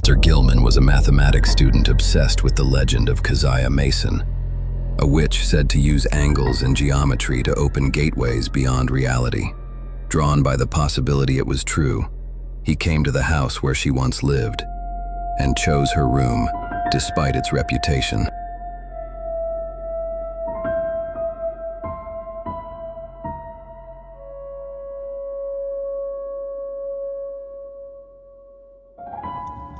Walter Gilman was a mathematics student obsessed with the legend of Keziah Mason, a witch said to use angles and geometry to open gateways beyond reality. Drawn by the possibility it was true, he came to the house where she once lived and chose her room despite its reputation.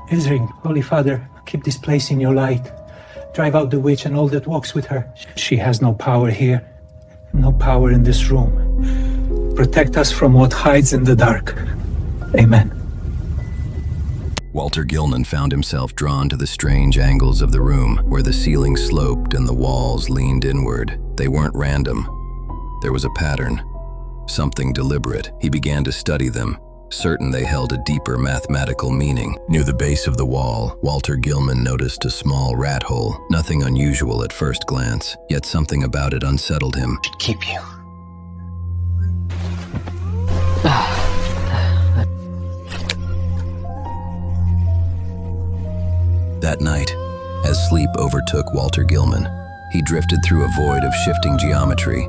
Ezrin, Holy Father, keep this place in your light. Drive out the witch and all that walks with her. She has no power here, no power in this room. Protect us from what hides in the dark. Amen. Walter Gilman found himself drawn to the strange angles of the room, where the ceiling sloped and the walls leaned inward. They weren't random. There was a pattern, something deliberate. He began to study them, certain they held a deeper mathematical meaning. Near the base of the wall, Walter Gilman noticed a small rat hole, nothing unusual at first glance, yet something about it unsettled him. Should keep you. That night, as sleep overtook Walter Gilman, he drifted through a void of shifting geometry,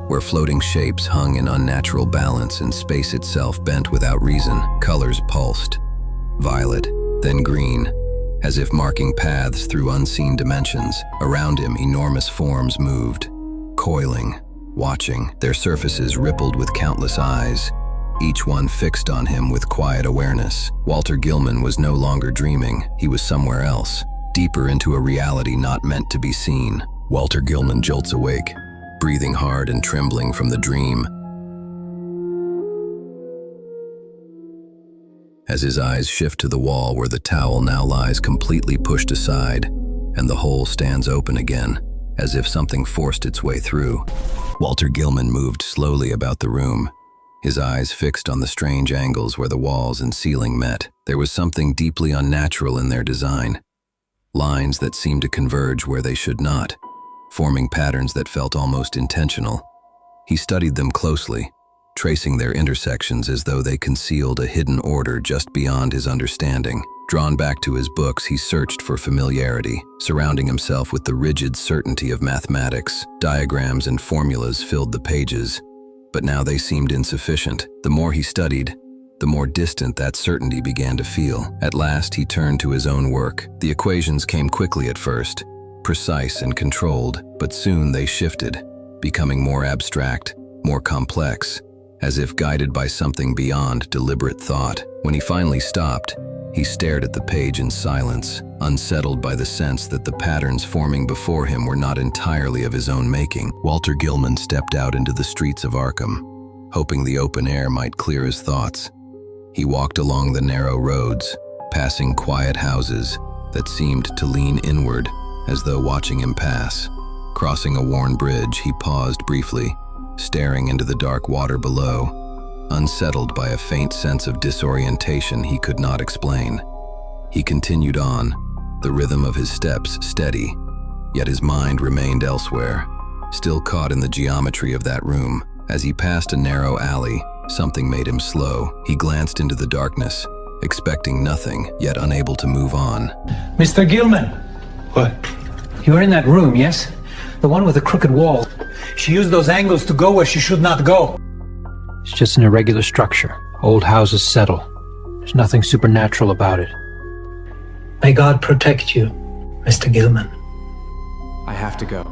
where floating shapes hung in unnatural balance and space itself bent without reason. Colors pulsed, violet, then green, as if marking paths through unseen dimensions. Around him, enormous forms moved, coiling, watching. Their surfaces rippled with countless eyes, each one fixed on him with quiet awareness. Walter Gilman was no longer dreaming. He was somewhere else, deeper into a reality not meant to be seen. Walter Gilman jolts awake, breathing hard and trembling from the dream. As his eyes shift to the wall where the towel now lies completely pushed aside, and the hole stands open again, as if something forced its way through. Walter Gilman moved slowly about the room, his eyes fixed on the strange angles where the walls and ceiling met. There was something deeply unnatural in their design, lines that seemed to converge where they should not, forming patterns that felt almost intentional. He studied them closely, tracing their intersections as though they concealed a hidden order just beyond his understanding. Drawn back to his books, he searched for familiarity, surrounding himself with the rigid certainty of mathematics. Diagrams and formulas filled the pages, but now they seemed insufficient. The more he studied, the more distant that certainty began to feel. At last, he turned to his own work. The equations came quickly at first, precise and controlled, but soon they shifted, becoming more abstract, more complex, as if guided by something beyond deliberate thought. When he finally stopped, he stared at the page in silence, unsettled by the sense that the patterns forming before him were not entirely of his own making. Walter Gilman stepped out into the streets of Arkham, hoping the open air might clear his thoughts. He walked along the narrow roads, passing quiet houses that seemed to lean inward, as though watching him pass. Crossing a worn bridge, he paused briefly, staring into the dark water below, unsettled by a faint sense of disorientation he could not explain. He continued on, the rhythm of his steps steady, yet his mind remained elsewhere, still caught in the geometry of that room. As he passed a narrow alley, something made him slow. He glanced into the darkness, expecting nothing, yet unable to move on. Mr. Gilman! What? You're in that room, yes? The one with the crooked wall. She used those angles to go where she should not go. It's just an irregular structure. Old houses settle. There's nothing supernatural about it. May God protect you, Mr. Gilman. I have to go.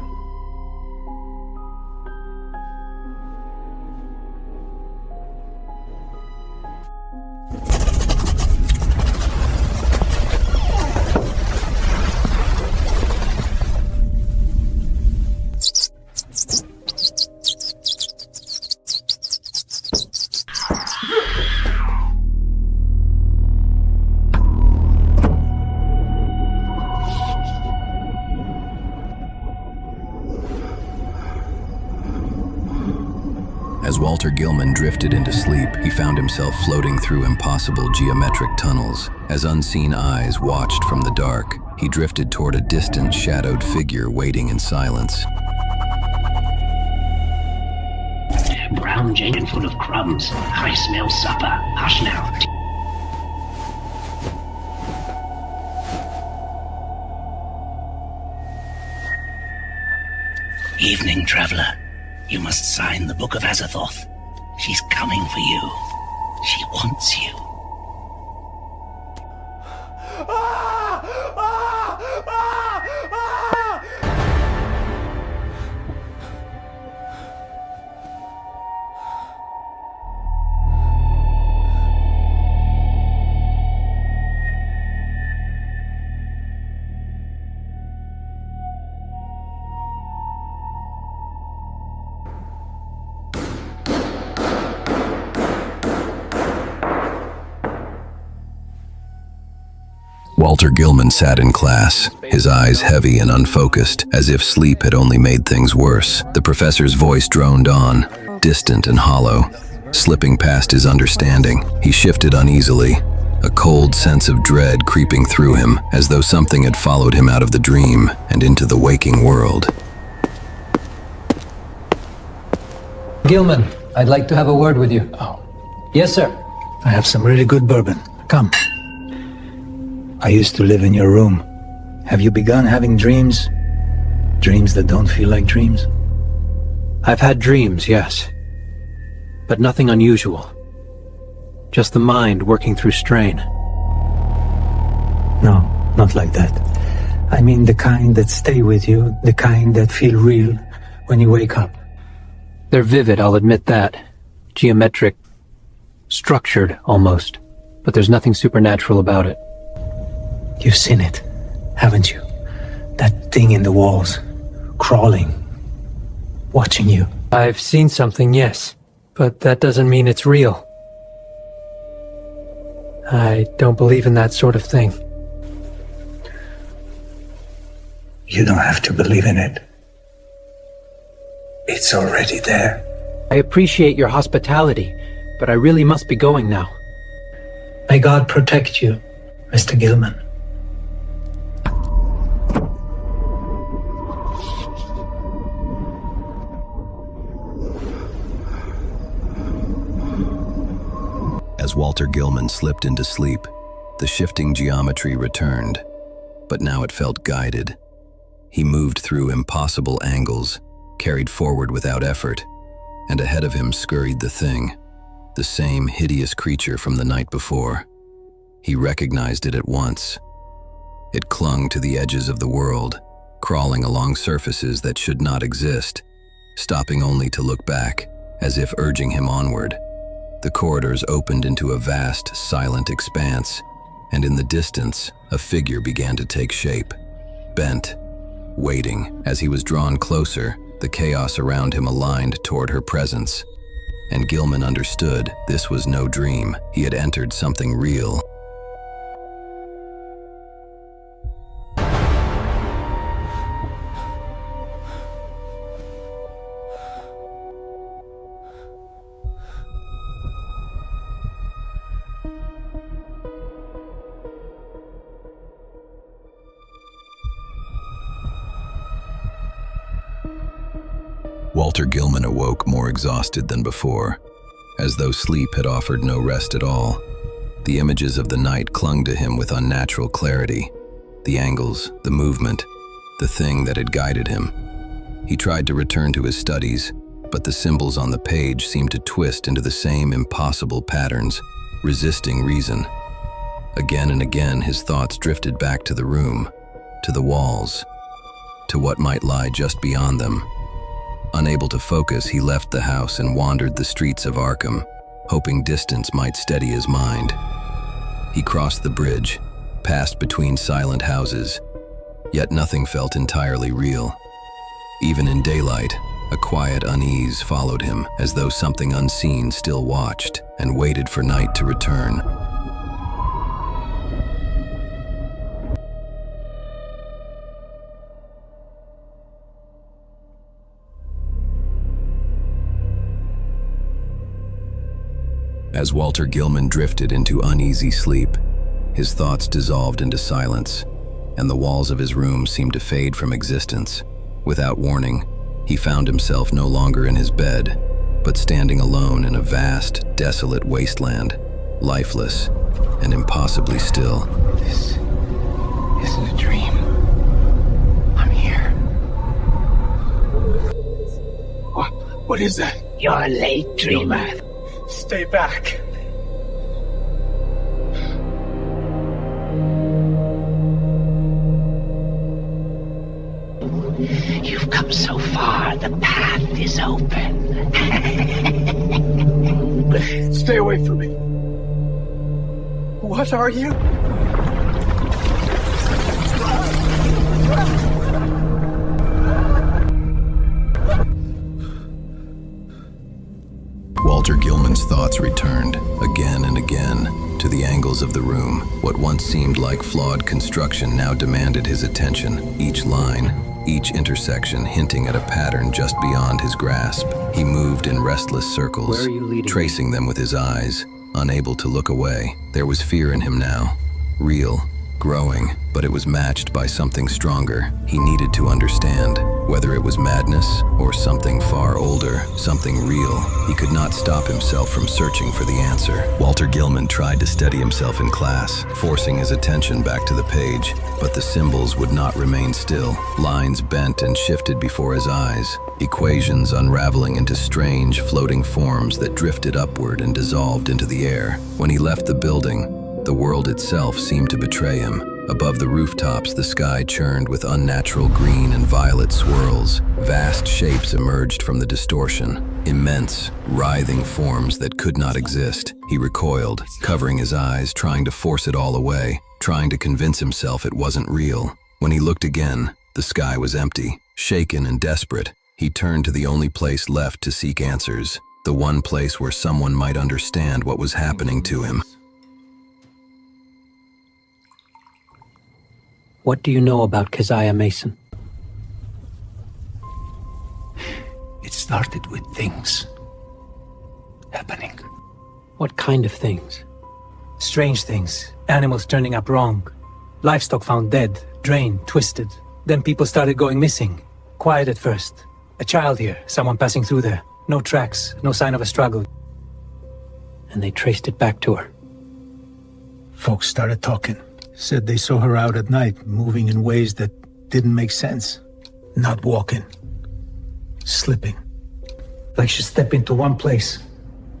As Walter Gilman drifted into sleep, he found himself floating through impossible geometric tunnels. As unseen eyes watched from the dark, he drifted toward a distant, shadowed figure waiting in silence. Brown Jenkin full of crumbs. I smell supper. Hush now. Evening, traveler. You must sign the Book of Azathoth. She's coming for you. She wants you. Walter Gilman sat in class, his eyes heavy and unfocused, as if sleep had only made things worse. The professor's voice droned on, distant and hollow, slipping past his understanding. He shifted uneasily, a cold sense of dread creeping through him, as though something had followed him out of the dream and into the waking world. Gilman, I'd like to have a word with you. Oh. Yes, sir. I have some really good bourbon. Come. I used to live in your room. Have you begun having dreams? Dreams that don't feel like dreams? I've had dreams, yes. But nothing unusual. Just the mind working through strain. No, not like that. I mean the kind that stay with you, the kind that feel real when you wake up. They're vivid, I'll admit that. Geometric. Structured, almost. But there's nothing supernatural about it. You've seen it, haven't you? That thing in the walls, crawling, watching you. I've seen something, yes. But that doesn't mean it's real. I don't believe in that sort of thing. You don't have to believe in it. It's already there. I appreciate your hospitality, but I really must be going now. May God protect you, Mr. Gilman. As Walter Gilman slipped into sleep, the shifting geometry returned, but now it felt guided. He moved through impossible angles, carried forward without effort, and ahead of him scurried the thing, the same hideous creature from the night before. He recognized it at once. It clung to the edges of the world, crawling along surfaces that should not exist, stopping only to look back, as if urging him onward. The corridors opened into a vast, silent expanse, and in the distance, a figure began to take shape, bent, waiting. As he was drawn closer, the chaos around him aligned toward her presence, and Gilman understood this was no dream. He had entered something real. Walter Gilman awoke more exhausted than before, as though sleep had offered no rest at all. The images of the night clung to him with unnatural clarity. The angles, the movement, the thing that had guided him. He tried to return to his studies, but the symbols on the page seemed to twist into the same impossible patterns, resisting reason. Again and again, his thoughts drifted back to the room, to the walls, to what might lie just beyond them. Unable to focus, he left the house and wandered the streets of Arkham, hoping distance might steady his mind. He crossed the bridge, passed between silent houses, yet nothing felt entirely real. Even in daylight, a quiet unease followed him, as though something unseen still watched and waited for night to return. As Walter Gilman drifted into uneasy sleep, his thoughts dissolved into silence, and the walls of his room seemed to fade from existence. Without warning, he found himself no longer in his bed, but standing alone in a vast, desolate wasteland, lifeless and impossibly still. This is a dream. I'm here. What is that? You're late, dreamer. Stay back. You've come so far, the path is open. Stay away from me. What are you? Walter Gilman's thoughts returned, again and again, to the angles of the room. What once seemed like flawed construction now demanded his attention. Each line, each intersection hinting at a pattern just beyond his grasp. He moved in restless circles, Where are you leading tracing them with his eyes, unable to look away. There was fear in him now, real, growing, but it was matched by something stronger. He needed to understand, whether it was madness or something far older, something real. He could not stop himself from searching for the answer. Walter Gilman tried to steady himself in class, forcing his attention back to the page, but the symbols would not remain still. Lines bent and shifted before his eyes, equations unraveling into strange, floating forms that drifted upward and dissolved into the air. When he left the building, the world itself seemed to betray him. Above the rooftops, the sky churned with unnatural green and violet swirls. Vast shapes emerged from the distortion, immense, writhing forms that could not exist. He recoiled, covering his eyes, trying to force it all away, trying to convince himself it wasn't real. When he looked again, the sky was empty. Shaken and desperate, he turned to the only place left to seek answers, the one place where someone might understand what was happening to him. What do you know about Keziah Mason? It started with things happening. What kind of things? Strange things. Animals turning up wrong. Livestock found dead, drained, twisted. Then people started going missing. Quiet at first. A child here, someone passing through there. No tracks, no sign of a struggle. And they traced it back to her. Folks started talking. Said they saw her out at night, moving in ways that didn't make sense. Not walking. Slipping. Like she'd step into one place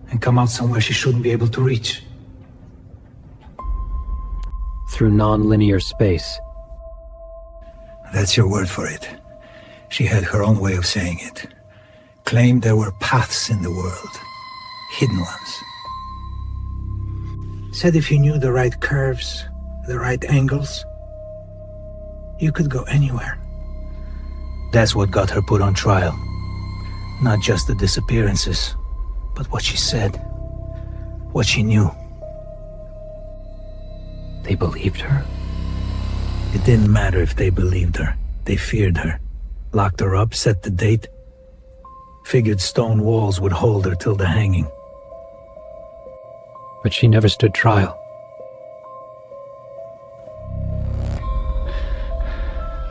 and come out somewhere she shouldn't be able to reach. Through non-linear space. That's your word for it. She had her own way of saying it. Claimed there were paths in the world. Hidden ones. Said if you knew the right curves, the right angles, you could go anywhere. That's what got her put on trial. Not just the disappearances, but what she said, what she knew. They believed her. It didn't matter if they believed her. They feared her. Locked her up, set the date. Figured stone walls would hold her till the hanging. But she never stood trial.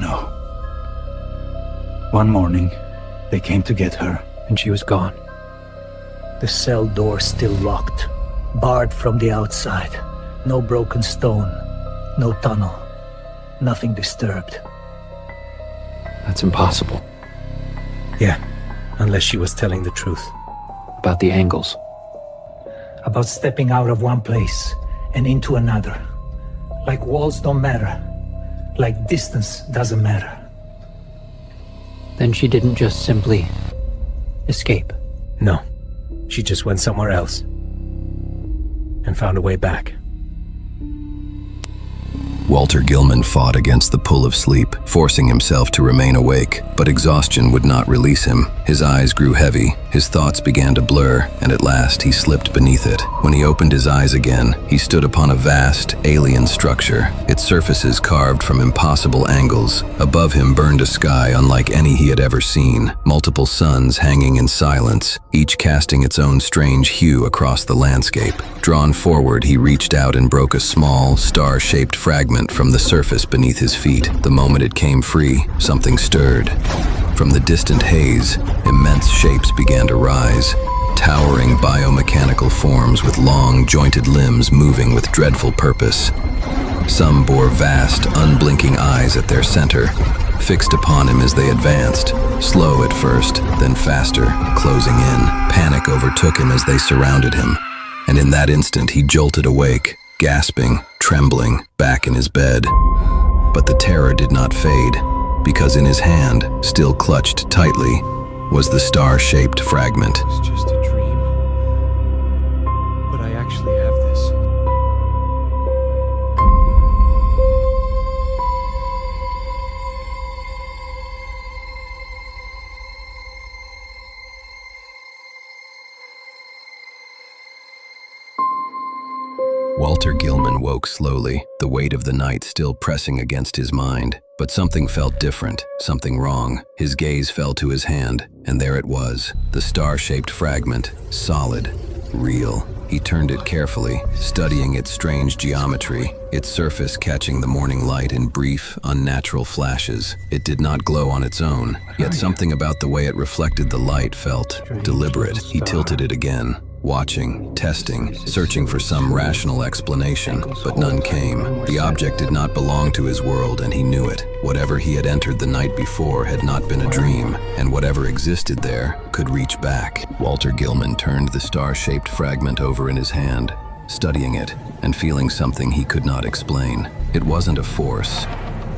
No. One morning, they came to get her. And she was gone. The cell door still locked, barred from the outside. No broken stone, no tunnel, nothing disturbed. That's impossible. Yeah, unless she was telling the truth. About the angles. About stepping out of one place and into another. Like walls don't matter. Like distance doesn't matter. Then she didn't just simply escape. No, she just went somewhere else. And found a way back. Walter Gilman fought against the pull of sleep, forcing himself to remain awake, but exhaustion would not release him. His eyes grew heavy, his thoughts began to blur, and at last he slipped beneath it. When he opened his eyes again, he stood upon a vast, alien structure, its surfaces carved from impossible angles. Above him burned a sky unlike any he had ever seen, multiple suns hanging in silence, each casting its own strange hue across the landscape. Drawn forward, he reached out and broke a small, star-shaped fragment from the surface beneath his feet. The moment it came free, something stirred. From the distant haze, immense shapes began to rise, towering biomechanical forms with long, jointed limbs moving with dreadful purpose. Some bore vast, unblinking eyes at their center, fixed upon him as they advanced, slow at first, then faster, closing in. Panic overtook him as they surrounded him, and in that instant he jolted awake, gasping, trembling, back in his bed. But the terror did not fade, because in his hand, still clutched tightly, was the star-shaped fragment. It's just a dream. But I actually have this. Walter Gilman woke slowly, the weight of the night still pressing against his mind. But something felt different, something wrong. His gaze fell to his hand, and there it was, the star-shaped fragment, solid, real. He turned it carefully, studying its strange geometry, its surface catching the morning light in brief, unnatural flashes. It did not glow on its own, yet something about the way it reflected the light felt deliberate. He tilted it again, watching, testing, searching for some rational explanation, but none came. The object did not belong to his world, and he knew it. Whatever he had entered the night before had not been a dream, and whatever existed there could reach back. Walter Gilman turned the star-shaped fragment over in his hand, studying it, and feeling something he could not explain. It wasn't a force,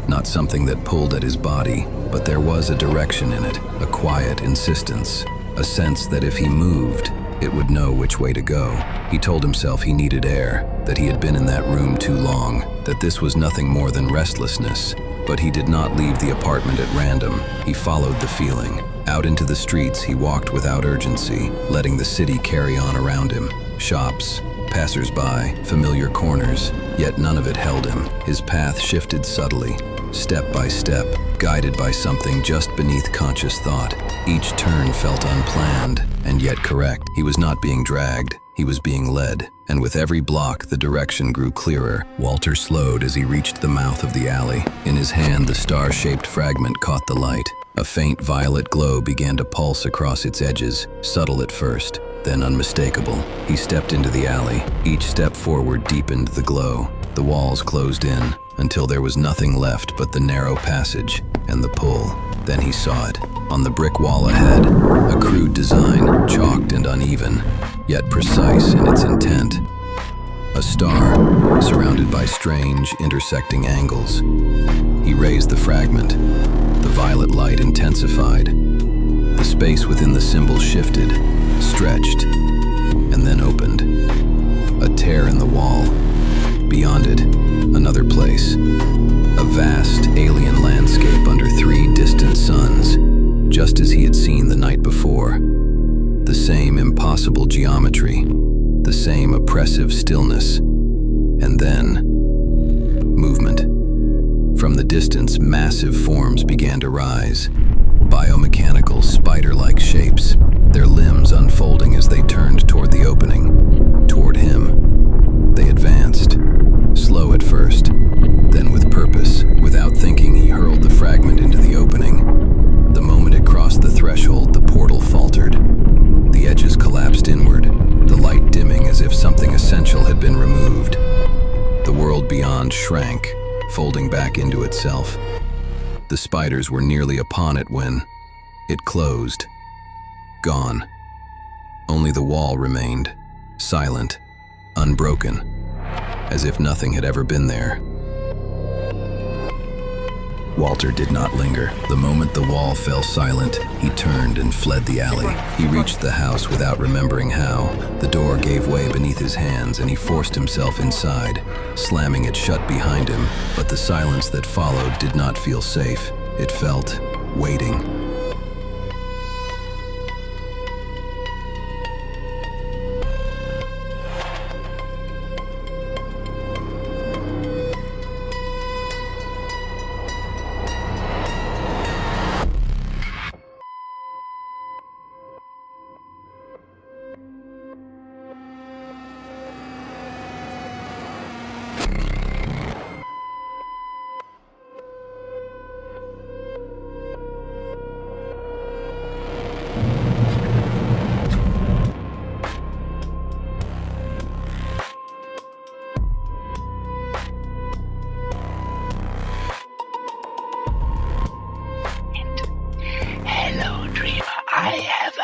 not something that pulled at his body, but there was a direction in it, a quiet insistence, a sense that if he moved, it would know which way to go. He told himself he needed air, that he had been in that room too long, that this was nothing more than restlessness. But he did not leave the apartment at random. He followed the feeling. Out into the streets, he walked without urgency, letting the city carry on around him. Shops, passers-by, familiar corners, yet none of it held him. His path shifted subtly, step by step, guided by something just beneath conscious thought. Each turn felt unplanned, and yet correct. He was not being dragged, he was being led, and with every block the direction grew clearer. Walter slowed as he reached the mouth of the alley. In his hand, the star-shaped fragment caught the light. A faint violet glow began to pulse across its edges, subtle at first, then unmistakable. He stepped into the alley. Each step forward deepened the glow. The walls closed in, until there was nothing left but the narrow passage and the pull. Then he saw it. On the brick wall ahead, a crude design, chalked and uneven, yet precise in its intent. A star, surrounded by strange, intersecting angles. He raised the fragment. The violet light intensified. The space within the symbol shifted, stretched, and then opened. A tear in the wall. Beyond it, another place. A vast, alien landscape under 3 distant suns, just as he had seen the night before. The same impossible geometry, the same oppressive stillness, and then movement. From the distance, massive forms began to rise, biomechanical, spider-like shapes, their limbs unfolding as they turned toward the opening, toward him. They advanced, slow at first, then with purpose. Without thinking, he hurled the fragment into the opening. The moment it crossed the threshold, the portal faltered. The edges collapsed inward, the light dimming as if something essential had been removed. The world beyond shrank, folding back into itself. The spiders were nearly upon it when it closed. Gone. Only the wall remained, silent, unbroken, as if nothing had ever been there. Walter did not linger. The moment the wall fell silent, he turned and fled the alley. He reached the house without remembering how. The door gave way beneath his hands and he forced himself inside, slamming it shut behind him. But the silence that followed did not feel safe. It felt waiting.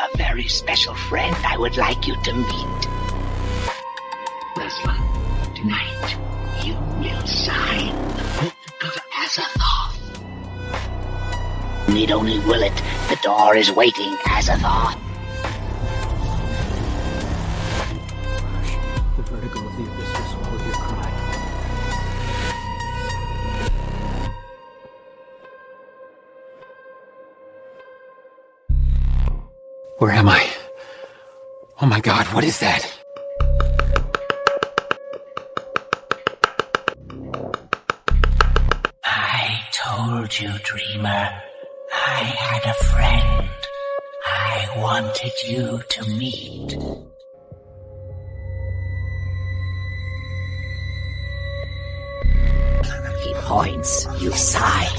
a very special friend I would like you to meet. Leslie, tonight you will sign the Book of Azathoth. Need only will it. The door is waiting, Azathoth. The vertigo of the abyss will swallow your cry. Where am I? Oh my God, what is that? I told you, dreamer. I had a friend I wanted you to meet. He points, you sigh.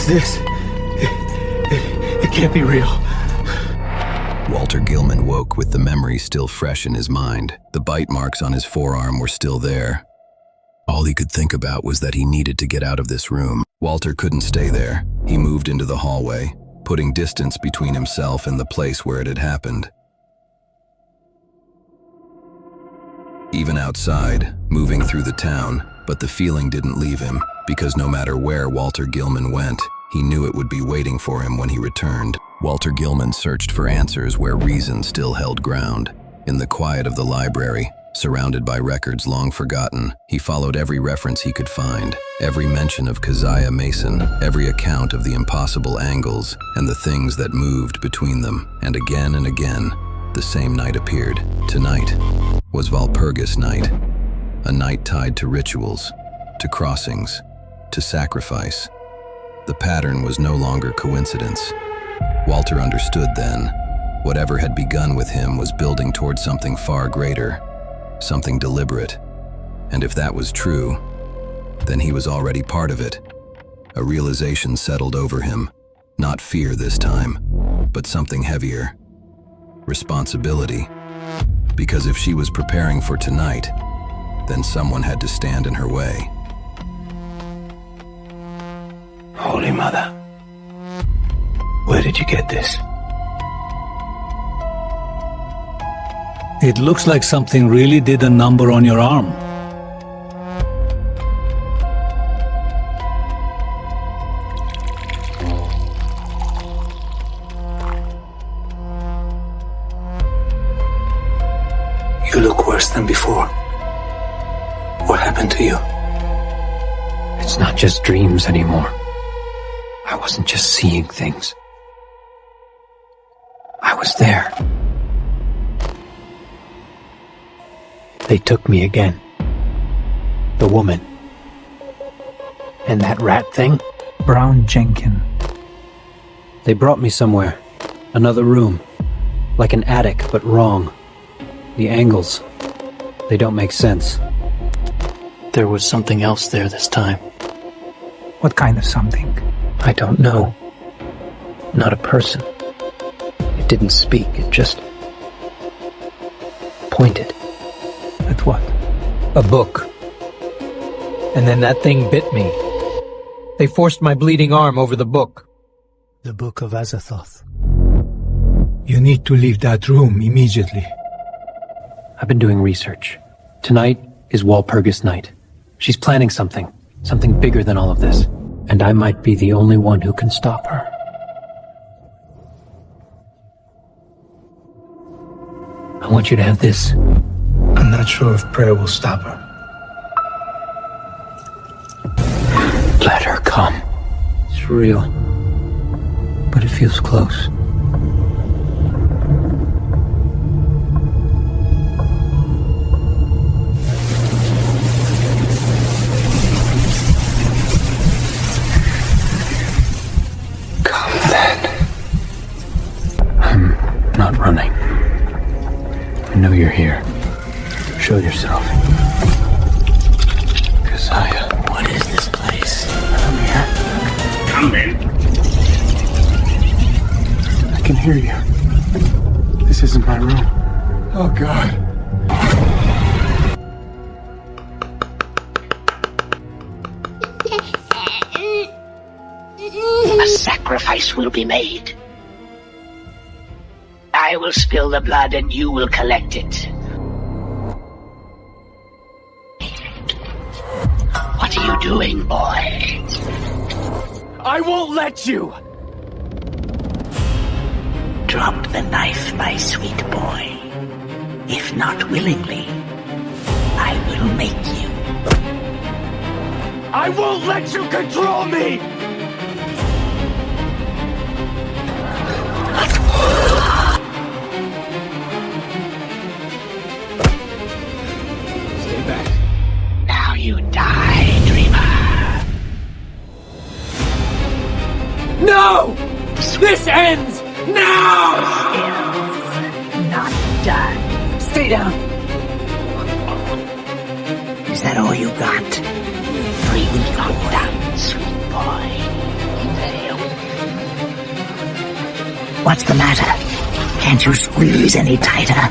This? It can't be real. Walter Gilman woke with the memory still fresh in his mind. The bite marks on his forearm were still there. All he could think about was that he needed to get out of this room. Walter couldn't stay there. He moved into the hallway, putting distance between himself and the place where it had happened. Even outside, moving through the town, but the feeling didn't leave him, because no matter where Walter Gilman went, he knew it would be waiting for him when he returned. Walter Gilman searched for answers where reason still held ground. In the quiet of the library, surrounded by records long forgotten, he followed every reference he could find, every mention of Keziah Mason, every account of the impossible angles and the things that moved between them. And again, the same night appeared. Tonight was Walpurgis night, a night tied to rituals, to crossings, to sacrifice. The pattern was no longer coincidence. Walter understood then. Whatever had begun with him was building towards something far greater, something deliberate. And if that was true, then he was already part of it. A realization settled over him, not fear this time, but something heavier. Responsibility. Because if she was preparing for tonight, then someone had to stand in her way. Holy Mother, where did you get this? It looks like something really did a number on your arm. You look worse than before. What happened to you? It's not just dreams anymore. I wasn't just seeing things. I was there. They took me again. The woman. And that rat thing? Brown Jenkin. They brought me somewhere. Another room. Like an attic, but wrong. The angles. They don't make sense. There was something else there this time. What kind of something? I don't know. Not a person. It didn't speak, it just pointed. At what? A book. And then that thing bit me. They forced my bleeding arm over the book. The Book of Azathoth. You need to leave that room immediately. I've been doing research. Tonight is Walpurgis night. She's planning something bigger than all of this. And I might be the only one who can stop her. I want you to have this. I'm not sure if prayer will stop her. Let her come. It's real. But it feels close. Not running. I know you're here. Show yourself. Keziah. What is this place? Come here. Come in. I can hear you. This isn't my room. Oh, God. A sacrifice will be made. I will spill the blood and you will collect it. What are you doing, boy? I won't let you! Drop the knife, my sweet boy. If not willingly, I will make you. I won't let you control me! Stay back. Now you die, dreamer. No! This ends now! Still not done. Stay down! Is that all you got? 3 weeks on down, sweet boy. What's the matter? Can't you squeeze any tighter?